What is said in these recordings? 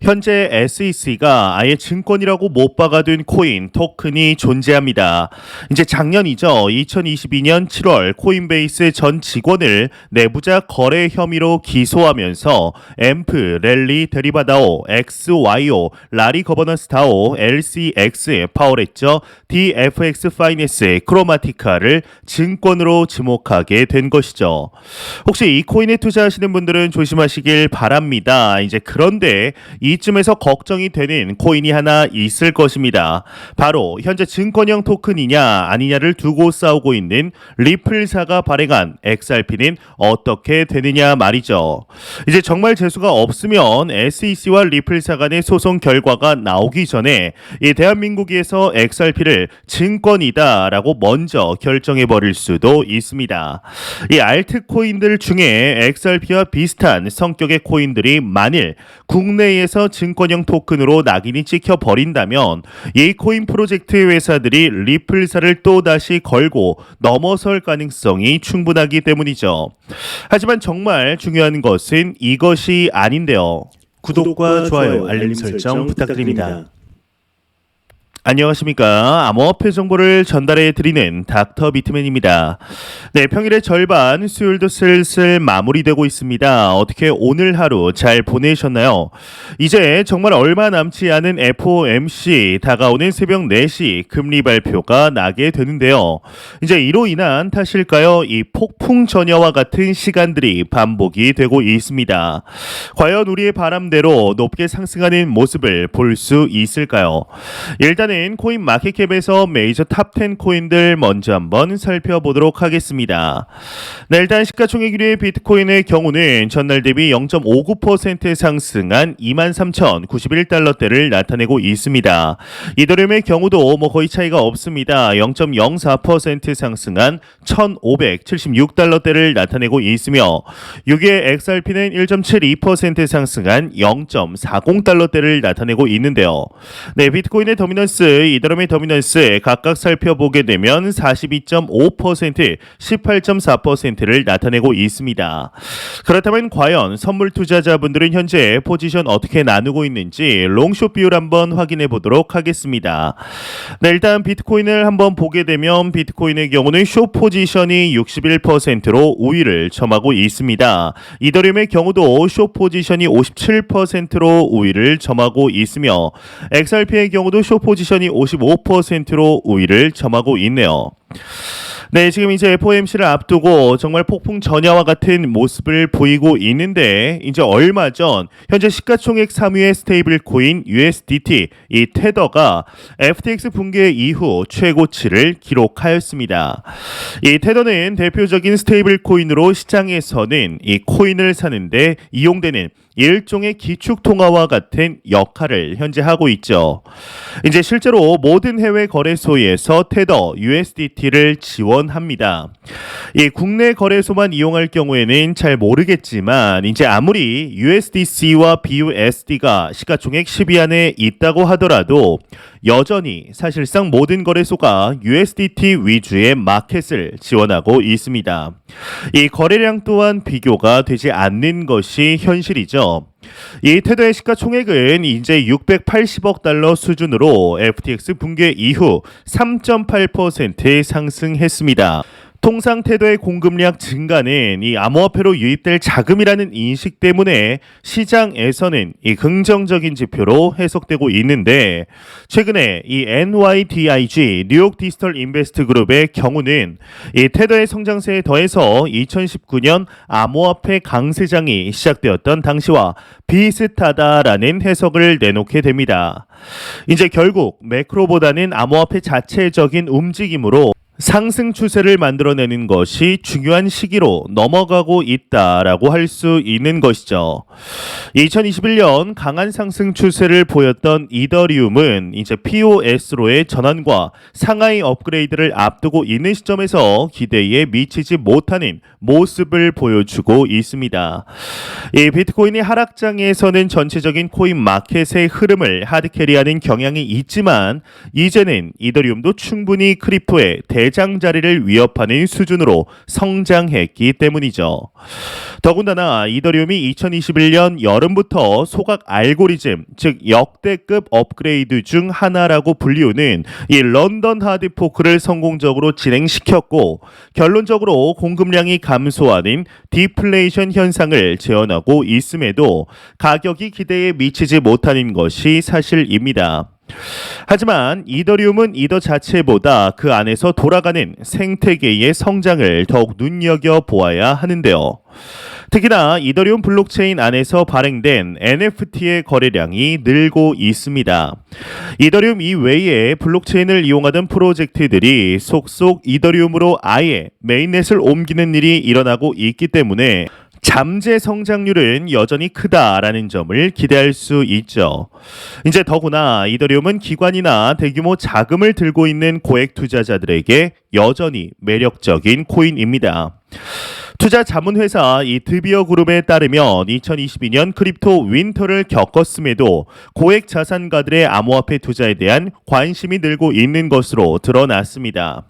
현재 SEC가 아예 증권이라고 못 박아둔 코인, 토큰이 존재합니다. 이제 작년이죠. 2022년 7월 코인베이스 전 직원을 내부자 거래 혐의로 기소하면서 앰프, 랠리, 데리바다오, XYO, 라리 거버넌스 다오, LCX, 파워레죠, DFX 파이낸스, 크로마티카를 증권으로 지목하게 된 것이죠. 혹시 이 코인에 투자하시는 분들은 조심하시길 바랍니다. 이제 그런데 이쯤에서 걱정이 되는 코인이 하나 있을 것입니다. 바로 현재 증권형 토큰이냐 아니냐를 두고 싸우고 있는 리플사가 발행한 XRP는 어떻게 되느냐 말이죠. 이제 정말 재수가 없으면 SEC와 리플사 간의 소송 결과가 나오기 전에 이 대한민국에서 XRP를 증권이다라고 먼저 결정해버릴 수도 있습니다. 이 알트코인들 중에 XRP와 비슷한 성격의 코인들이 만일 국내에서 증권형 토큰으로 낙인이 찍혀 버린다면 이 코인 프로젝트 회사들이 리플사를 또다시 걸고 넘어설 가능성이 충분하기 때문이죠. 하지만 정말 중요한 것은 이것이 아닌데요. 구독과 좋아요, 알림 설정 부탁드립니다. 안녕하십니까. 암호화폐 정보를 전달해 드리는 닥터 비트맨입니다. 네, 평일의 절반, 수요일도 슬슬 마무리되고 있습니다. 어떻게 오늘 하루 잘 보내셨나요? 이제 정말 얼마 남지 않은 FOMC 다가오는 새벽 4시 금리 발표가 나게 되는데요. 이제 이로 인한 탓일까요? 이 폭풍 전야와 같은 시간들이 반복이 되고 있습니다. 과연 우리의 바람대로 높게 상승하는 모습을 볼 수 있을까요? 일단은 코인 마켓캡에서 메이저 탑10 코인들 먼저 한번 살펴보도록 하겠습니다. 네, 일단 시가총액 1위의 비트코인의 경우는 전날 대비 0.59% 상승한 23,091달러대를 나타내고 있습니다. 이더리움의 경우도 거의 차이가 없습니다. 0.04% 상승한 1,576달러대를 나타내고 있으며 6위의 XRP는 1.72% 상승한 0.40달러대를 나타내고 있는데요. 네, 비트코인의 더미넌스, 이더리움의 더미넌스 각각 살펴보게 되면 42.5%, 18.4%를 나타내고 있습니다. 그렇다면 과연 선물 투자자분들은 현재 포지션 어떻게 나누고 있는지 롱숏 비율 한번 확인해 보도록 하겠습니다. 네, 일단 비트코인을 한번 보게 되면 비트코인의 경우는 숏 포지션이 61%로 우위를 점하고 있습니다. 이더리움의 경우도 숏 포지션이 57%로 우위를 점하고 있으며 XRP의 경우도 숏 포지션이 55%로 우위를 점하고 있네요. 네, 지금 이제 FOMC를 앞두고 정말 폭풍 전야와 같은 모습을 보이고 있는데 이제 얼마 전 현재 시가총액 3위의 스테이블 코인 USDT, 이 테더가 FTX 붕괴 이후 최고치를 기록하였습니다. 이 테더는 대표적인 스테이블 코인으로 시장에서는 이 코인을 사는데 이용되는 일종의 기축통화와 같은 역할을 현재 하고 있죠. 이제 실제로 모든 해외 거래소에서 테더 USDT를 지원합니다. 이 국내 거래소만 이용할 경우에는 잘 모르겠지만 이제 아무리 USDC와 BUSD가 시가총액 10위 안에 있다고 하더라도 여전히 사실상 모든 거래소가 USDT 위주의 마켓을 지원하고 있습니다. 이 거래량 또한 비교가 되지 않는 것이 현실이죠. 이 테더의 시가총액은 이제 680억 달러 수준으로 FTX 붕괴 이후 3.8% 상승했습니다. 통상 테더의 공급량 증가는 이 암호화폐로 유입될 자금이라는 인식 때문에 시장에서는 이 긍정적인 지표로 해석되고 있는데 최근에 이 NYDIG 뉴욕 디지털 인베스트 그룹의 경우는 이 테더의 성장세에 더해서 2019년 암호화폐 강세장이 시작되었던 당시와 비슷하다라는 해석을 내놓게 됩니다. 이제 결국 매크로보다는 암호화폐 자체적인 움직임으로 상승 추세를 만들어내는 것이 중요한 시기로 넘어가고 있다라고 할 수 있는 것이죠. 2021년 강한 상승 추세를 보였던 이더리움은 이제 POS로의 전환과 상하이 업그레이드를 앞두고 있는 시점에서 기대에 미치지 못하는 모습을 보여주고 있습니다. 이 비트코인이 하락장에서는 전체적인 코인 마켓의 흐름을 하드캐리하는 경향이 있지만 이제는 이더리움도 충분히 크립토의 대 개장자리를 위협하는 수준으로 성장했기 때문이죠. 더군다나 이더리움이 2021년 여름부터 소각 알고리즘, 즉 역대급 업그레이드 중 하나라고 불리우는 이 런던 하드포크를 성공적으로 진행시켰고, 결론적으로 공급량이 감소하는 디플레이션 현상을 재현하고 있음에도 가격이 기대에 미치지 못하는 것이 사실입니다. 하지만 이더리움은 이더 자체보다 그 안에서 돌아가는 생태계의 성장을 더욱 눈여겨보아야 하는데요. 특히나 이더리움 블록체인 안에서 발행된 NFT의 거래량이 늘고 있습니다. 이더리움 이외에 블록체인을 이용하던 프로젝트들이 속속 이더리움으로 아예 메인넷을 옮기는 일이 일어나고 있기 때문에 잠재 성장률은 여전히 크다라는 점을 기대할 수 있죠. 이제 더구나 이더리움은 기관이나 대규모 자금을 들고 있는 고액 투자자들에게 여전히 매력적인 코인입니다. 투자 자문회사 이 드비어 그룹에 따르면 2022년 크립토 윈터를 겪었음에도 고액 자산가들의 암호화폐 투자에 대한 관심이 늘고 있는 것으로 드러났습니다.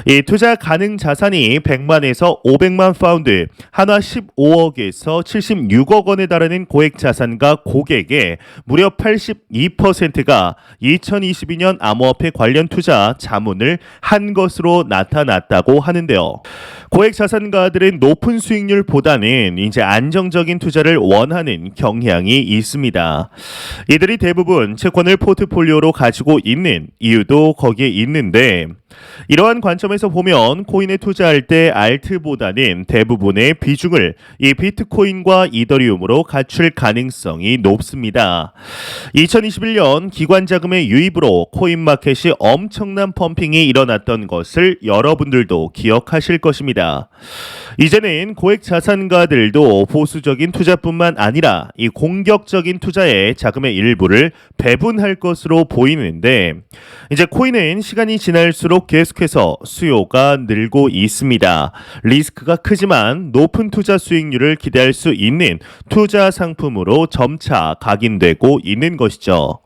이 투자 가능 자산이 100만에서 500만 파운드, 한화 15억에서 76억 원에 달하는 고액 자산가 고객의 무려 82%가 2022년 암호화폐 관련 투자 자문을 한 것으로 나타났다고 하는데요. 고액 자산가들은 높은 수익률보다는 이제 안정적인 투자를 원하는 경향이 있습니다. 이들이 대부분 채권을 포트폴리오로 가지고 있는 이유도 거기에 있는데, 이러한 관점에서 보면 코인에 투자할 때 알트보다는 대부분의 비중을 이 비트코인과 이더리움으로 갖출 가능성이 높습니다. 2021년 기관 자금의 유입으로 코인 마켓이 엄청난 펌핑이 일어났던 것을 여러분들도 기억하실 것입니다. 이제는 고액 자산가들도 보수적인 투자뿐만 아니라 이 공격적인 투자에 자금의 일부를 배분할 것으로 보이는데, 이제 코인은 시간이 지날수록 계속해서 수요가 늘고 있습니다. 리스크가 크지만 높은 투자 수익률을 기대할 수 있는 투자 상품으로 점차 각인되고 있는 것이죠.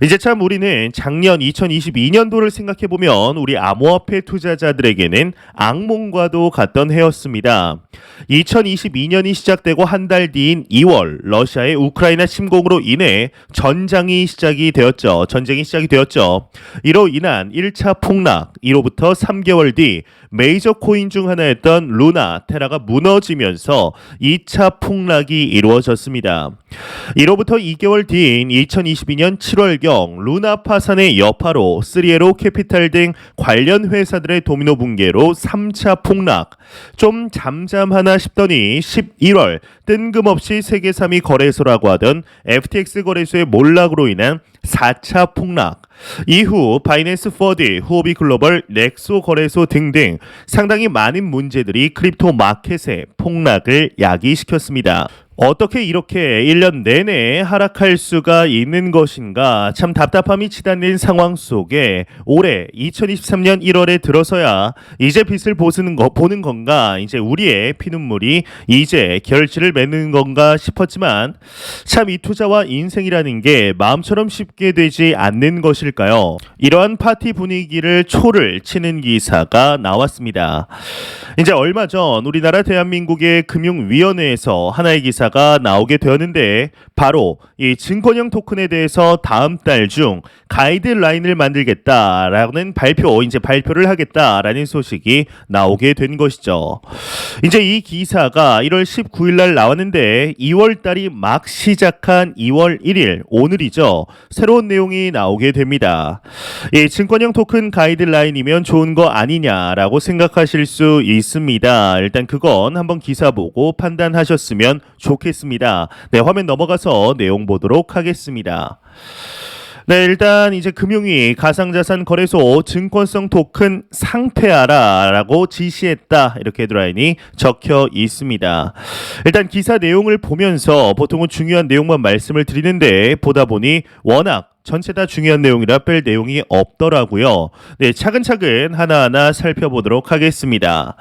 이제 참 우리는 작년 2022년도를 생각해보면 우리 암호화폐 투자자들에게는 악몽과도 같던 해였습니다. 2022년이 시작되고 한 달 뒤인 2월 러시아의 우크라이나 침공으로 인해 전쟁이 시작이 되었죠. 이로 인한 1차 폭락, 이로부터 3개월 뒤 메이저 코인 중 하나였던 루나, 테라가 무너지면서 2차 폭락이 이루어졌습니다. 이로부터 2개월 뒤인 2022년 7월경 루나 파산의 여파로 스리에로 캐피탈 등 관련 회사들의 도미노 붕괴로 3차 폭락. 좀 잠잠하나 싶더니 11월 뜬금없이 세계 3위 거래소라고 하던 FTX 거래소의 몰락으로 인한 4차 폭락. 이후 바이낸스 퍼드, 후오비 글로벌, 넥소 거래소 등등 상당히 많은 문제들이 크립토 마켓의 폭락을 야기시켰습니다. 어떻게 이렇게 1년 내내 하락할 수가 있는 것인가, 참 답답함이 치닫는 상황 속에 올해 2023년 1월에 들어서야 이제 빛을 보는 건가, 이제 우리의 피눈물이 이제 결실을 맺는 건가 싶었지만, 참 이 투자와 인생이라는 게 마음처럼 쉽게 되지 않는 것일까요? 이러한 파티 분위기를 초를 치는 기사가 나왔습니다. 이제 얼마 전 우리나라 대한민국의 금융위원회에서 하나의 기사가 나오게 되었는데, 바로 이 증권형 토큰에 대해서 다음 달 중 가이드라인을 만들겠다라는 발표를 하겠다라는 소식이 나오게 된 것이죠. 이제 이 기사가 1월 19일 날 나왔는데 2월 달이 막 시작한 2월 1일 오늘이죠. 새로운 내용이 나오게 됩니다. 이 증권형 토큰 가이드라인이면 좋은 거 아니냐라고 생각하실 수 있습니다. 일단 그건 한번 기사 보고 판단하셨으면 좋겠습니다. 네, 화면 넘어가서 내용 보도록 하겠습니다. 네, 일단 이제 금융위 가상자산 거래소 증권성 토큰 상폐하라라고 지시했다, 이렇게 헤드라인이 적혀 있습니다. 일단 기사 내용을 보면서 보통은 중요한 내용만 말씀을 드리는데, 보다 보니 워낙 전체 다 중요한 내용이라 뺄 내용이 없더라고요. 네, 차근차근 하나하나 살펴보도록 하겠습니다.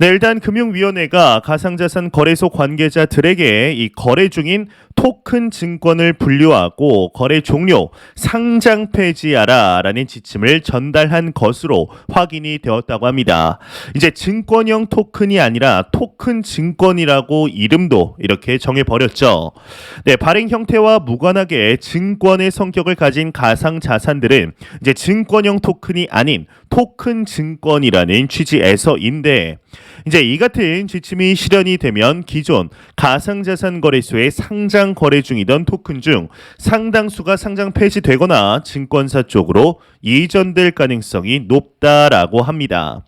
네, 일단 금융위원회가 가상자산 거래소 관계자들에게 이 거래 중인 토큰 증권을 분류하고 거래 종료, 상장 폐지하라라는 지침을 전달한 것으로 확인이 되었다고 합니다. 이제 증권형 토큰이 아니라 토큰 증권이라고 이름도 이렇게 정해버렸죠. 네, 발행 형태와 무관하게 증권의 성격을 가진 가상 자산들은 이제 증권형 토큰이 아닌 토큰 증권이라는 취지에서인데, 이제 이 같은 지침이 실현이 되면 기존 가상자산 거래소에 상장 거래 중이던 토큰 중 상당수가 상장 폐지되거나 증권사 쪽으로 이전될 가능성이 높다라고 합니다.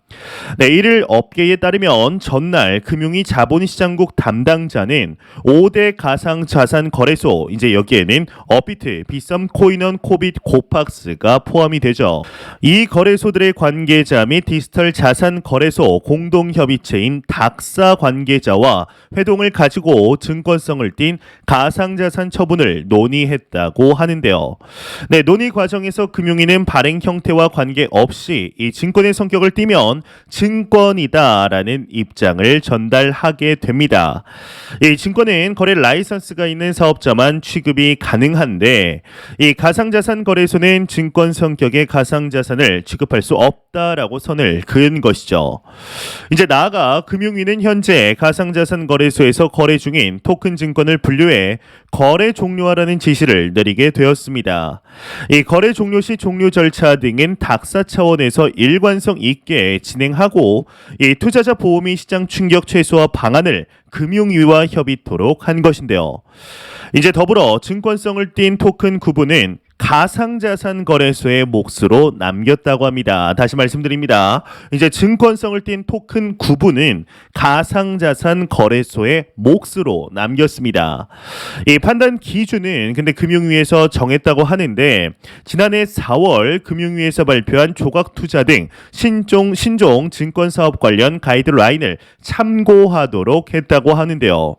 네, 이를 업계에 따르면 전날 금융위 자본시장국 담당자는 5대 가상자산 거래소, 이제 여기에는 업비트, 비썸, 코인원, 코빗, 고팍스가 포함이 되죠. 이 거래소들의 관계자 및 디지털 자산 거래소 공동협의체인 닥사 관계자와 회동을 가지고 증권성을 띈 가상자산 처분을 논의했다고 하는데요. 네, 논의 과정에서 금융위는 발행 형태와 관계없이 이 증권의 성격을 띠면 증권이다라는 입장을 전달하게 됩니다. 이 증권은 거래 라이선스가 있는 사업자만 취급이 가능한데, 이 가상자산 거래소는 증권 성격의 가상자산을 취급할 수 없다라고 선을 그은 것이죠. 이제 나아가 금융위는 현재 가상자산 거래소에서 거래 중인 토큰 증권을 분류해 거래 종료하라는 지시를 내리게 되었습니다. 이 거래 종료 시 종료 절차 등은 닥사 차원에서 일관성 있게 진행하고, 이 투자자 보호 및 시장 충격 최소화 방안을 금융위와 협의토록 한 것인데요. 이제 더불어 증권성을 띤 토큰 구분은 가상자산 거래소의 몫으로 남겼다고 합니다. 다시 말씀드립니다. 이제 증권성을 띤 토큰 구분은 가상자산 거래소의 몫으로 남겼습니다. 이 판단 기준은 근데 금융위에서 정했다고 하는데, 지난해 4월 금융위에서 발표한 조각투자 등 신종 증권사업 관련 가이드라인을 참고하도록 했다고 하는데요.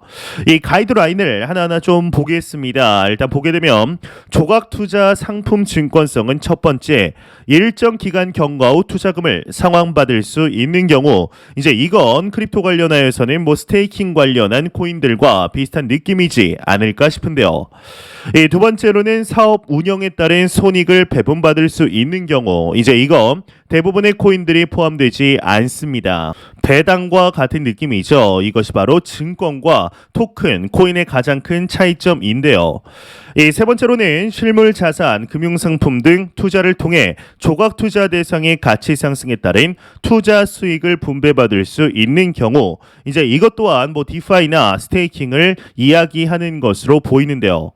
이 가이드라인을 하나하나 좀 보겠습니다. 일단 보게 되면 조각투자 상품 증권성은 첫 번째, 일정 기간 경과 후 투자금을 상환받을 수 있는 경우, 이제 이건 크립토 관련하여서는 뭐 스테이킹 관련한 코인들과 비슷한 느낌이지 않을까 싶은데요. 이 두 번째로는 사업 운영에 따른 손익을 배분받을 수 있는 경우, 이제 이건 대부분의 코인들이 포함되지 않습니다. 배당과 같은 느낌이죠. 이것이 바로 증권과 토큰, 코인의 가장 큰 차이점인데요. 이 세 번째로는 실물 자산, 금융상품 등 투자를 통해 조각 투자 대상의 가치 상승에 따른 투자 수익을 분배받을 수 있는 경우, 이제 이것 또한 뭐 디파이나 스테이킹을 이야기하는 것으로 보이는데요.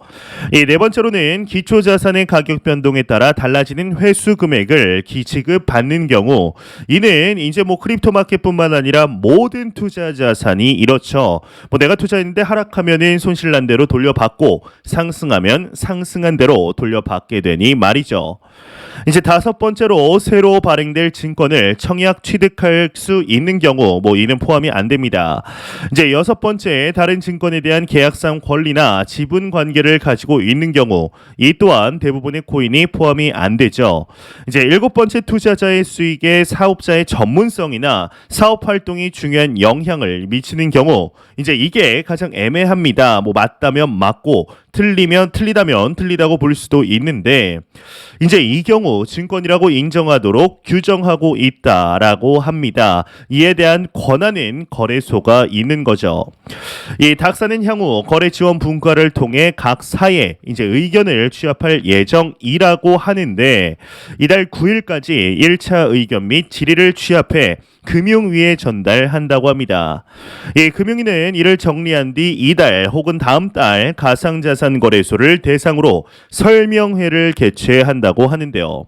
이 네 번째로는 기초 자산의 가격 변동에 따라 달라지는 회수 금액을 지급받는 경우, 이는 이제 뭐 크립토 마켓뿐만 아니라 모든 투자 자산이 이렇죠. 뭐 내가 투자했는데 하락하면은 손실난 대로 돌려받고 상승하면 상승한 대로 돌려받게 되니 말이죠. 이제 다섯 번째로 새로 발행될 증권을 청약 취득할 수 있는 경우, 뭐 이는 포함이 안 됩니다. 이제 여섯 번째, 다른 증권에 대한 계약상 권리나 지분 관계를 가지고 있는 경우, 이 또한 대부분의 코인이 포함이 안 되죠. 이제 일곱 번째, 투자자의 수익에 사업자의 전문성이나 사업 활동이 중요한 영향을 미치는 경우, 이제 이게 가장 애매합니다. 뭐 맞다면 맞고 틀리면 틀리다면 틀리다고 볼 수도 있는데, 이제 이 경우 증권이라고 인정하도록 규정하고 있다라고 합니다. 이에 대한 권한은 거래소가 있는 거죠. 이 닥사는 향후 거래 지원 분과를 통해 각 사에 이제 의견을 취합할 예정이라고 하는데, 이달 9일까지 1차 의견 및 질의를 취합해 금융위에 전달한다고 합니다. 이 금융위는 이를 정리한 뒤 이달 혹은 다음 달 가상자산 거래소를 대상으로 설명회를 개최한다고 하는데요.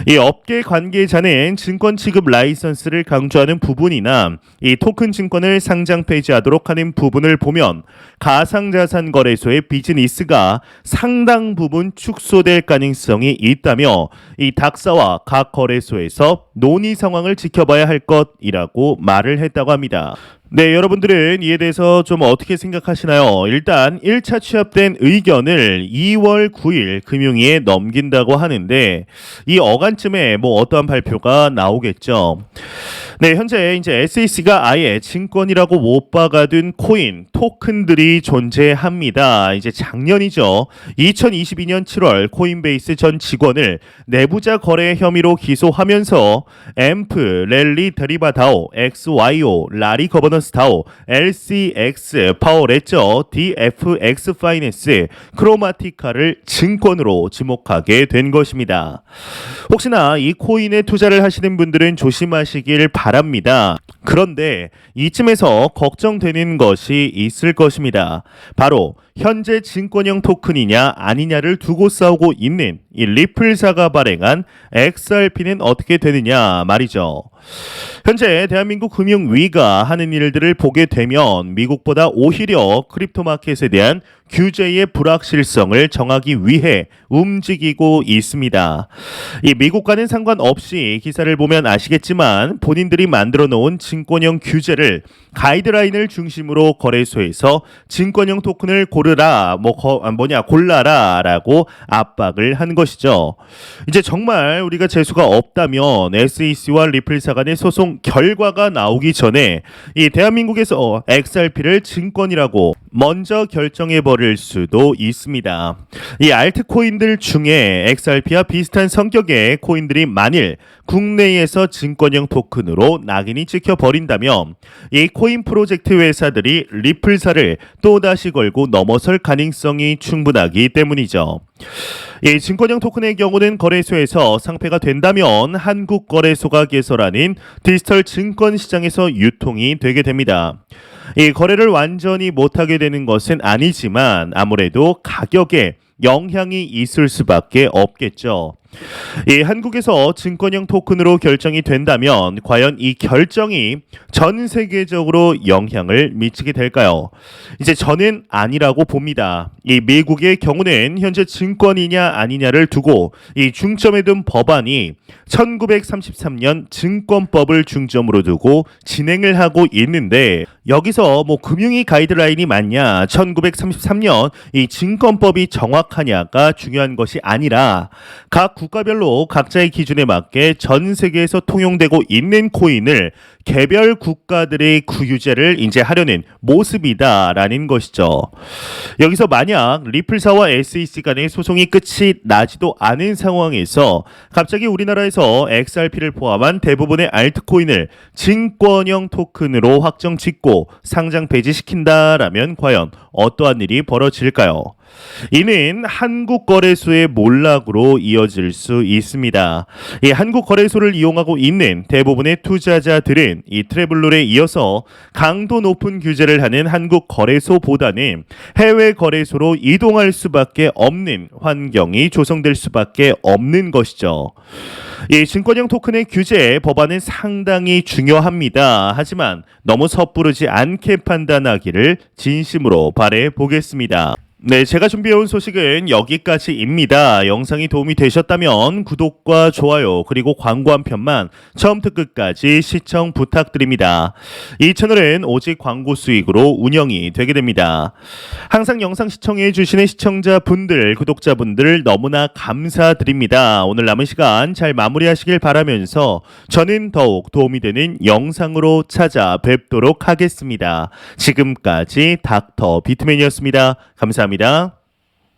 이 업계 관계자는 증권 취급 라이선스를 강조하는 부분이나 이 토큰 증권을 상장 폐지하도록 하는 부분을 보면 가상자산 거래소의 비즈니스가 상당 부분 축소될 가능성이 있다며, 이 닥사와 각 거래소에서 논의 상황을 지켜봐야 할 것이라고 말을 했다고 합니다. 네, 여러분들은 이에 대해서 좀 어떻게 생각하시나요? 일단 1차 취합된 의견을 2월 9일 금융위에 넘긴다고 하는데, 이 어간쯤에 뭐 어떠한 발표가 나오겠죠. 네, 현재 이제 SEC가 아예 증권이라고 못 박아둔 코인, 토큰들이 존재합니다. 이제 작년이죠. 2022년 7월 코인베이스 전 직원을 내부자 거래 혐의로 기소하면서 앰프, 랠리 데리바 다오, XYO, 라리 거버넌스 다오, LCX, 파워레저, DFX 파이낸스, 크로마티카를 증권으로 지목하게 된 것입니다. 혹시나 이 코인에 투자를 하시는 분들은 조심하시길 바랍니다. 그런데 이쯤에서 걱정되는 것이 있을 것입니다. 바로 현재 증권형 토큰이냐 아니냐를 두고 싸우고 있는 이 리플사가 발행한 XRP는 어떻게 되느냐 말이죠. 현재 대한민국 금융위가 하는 일들을 보게 되면 미국보다 오히려 크립토 마켓에 대한 규제의 불확실성을 정하기 위해 움직이고 있습니다. 이 미국과는 상관없이 기사를 보면 아시겠지만 본인들이 만들어 놓은 증권형 규제를 가이드라인을 중심으로 거래소에서 증권형 토큰을 골라라라고 압박을 한 것이죠. 이제 정말 우리가 재수가 없다면 SEC와 리플사 간의 소송 결과가 나오기 전에 이 대한민국에서 XRP를 증권이라고 먼저 결정해 버릴 수도 있습니다. 이 알트코인들 중에 XRP와 비슷한 성격의 코인들이 만일 국내에서 증권형 토큰으로 낙인이 찍혀 버린다면 이 코인 프로젝트 회사들이 리플사를 또다시 걸고 넘어설 가능성이 충분하기 때문이죠. 이 증권형 토큰의 경우는 거래소에서 상폐가 된다면 한국거래소가 개설하는 디지털 증권 시장에서 유통이 되게 됩니다. 이 거래를 완전히 못하게 되는 것은 아니지만 아무래도 가격에 영향이 있을 수밖에 없겠죠. 이 한국에서 증권형 토큰으로 결정이 된다면 과연 이 결정이 전 세계적으로 영향을 미치게 될까요? 이제 저는 아니라고 봅니다. 이 미국의 경우는 현재 증권이냐 아니냐를 두고 이 중점에 둔 법안이 1933년 증권법을 중점으로 두고 진행을 하고 있는데 여기서 뭐 금융위 가이드라인이 맞냐 1933년 이 증권법이 정확하냐가 중요한 것이 아니라 각 국가별로 각자의 기준에 맞게 전 세계에서 통용되고 있는 코인을 개별 국가들의 규제를 이제 하려는 모습이다라는 것이죠. 여기서 만약 리플사와 SEC 간의 소송이 끝이 나지도 않은 상황에서 갑자기 우리나라에서 XRP를 포함한 대부분의 알트코인을 증권형 토큰으로 확정 짓고 상장 폐지시킨다라면 과연 어떠한 일이 벌어질까요? 이는 한국거래소의 몰락으로 이어질 수 있습니다. 이 한국거래소를 이용하고 있는 대부분의 투자자들은 이 트래블룰에 이어서 강도 높은 규제를 하는 한국거래소보다는 해외거래소로 이동할 수밖에 없는 환경이 조성될 수밖에 없는 것이죠. 이 증권형 토큰의 규제 법안은 상당히 중요합니다. 하지만 너무 섣부르지 않게 판단하기를 진심으로 바라보겠습니다. 네, 제가 준비해온 소식은 여기까지입니다. 영상이 도움이 되셨다면 구독과 좋아요 그리고 광고 한 편만 처음부터 끝까지 시청 부탁드립니다. 이 채널은 오직 광고 수익으로 운영이 되게 됩니다. 항상 영상 시청해 주시는 시청자분들, 구독자분들 너무나 감사드립니다. 오늘 남은 시간 잘 마무리하시길 바라면서 저는 더욱 도움이 되는 영상으로 찾아뵙도록 하겠습니다. 지금까지 닥터 비트맨이었습니다. 감사합니다.